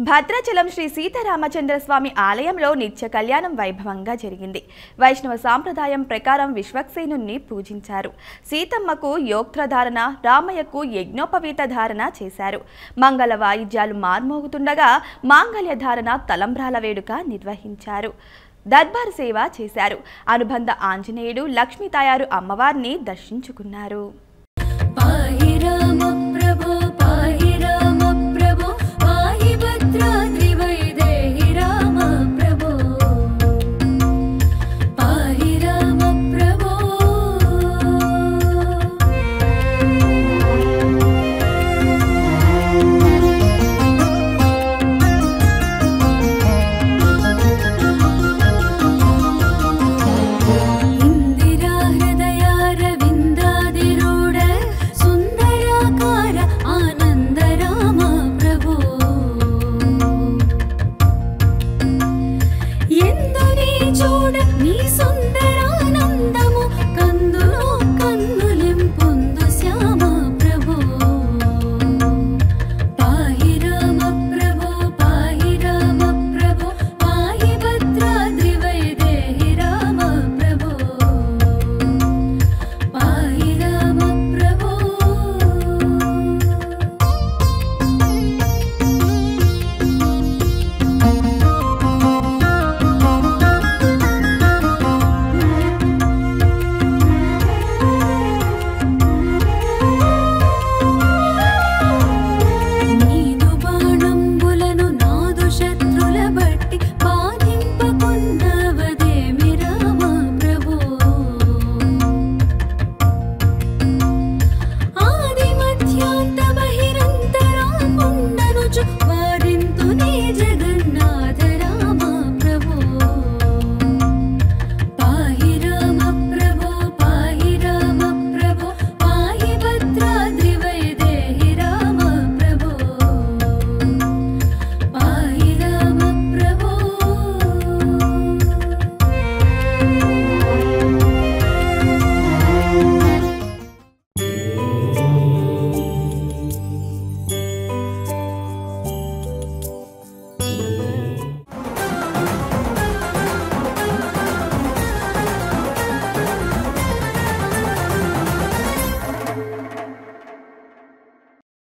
భద్రాచలం శ్రీ సీతారామచంద్రస్వామి ఆలయంలో నిత్య కళ్యాణం వైభవంగా జరిగింది. వైష్ణవ సాంప్రదాయం ప్రకారం విశ్వక్సేనుణ్ణి పూజించారు. సీతమ్మకు యోక్త్రధారణ, రామయ్యకు యజ్ఞోపవీత ధారణ చేశారు. మంగళ వాయిద్యాలు మార్మోగుతుండగా మాంగళ్య ధారణ తలంబ్రాల వేడుక నిర్వహించారు. దర్బార్ సేవ చేశారు. అనుబంధ ఆంజనేయుడు, లక్ష్మీ తాయారు అమ్మవారిని దర్శించుకున్నారు.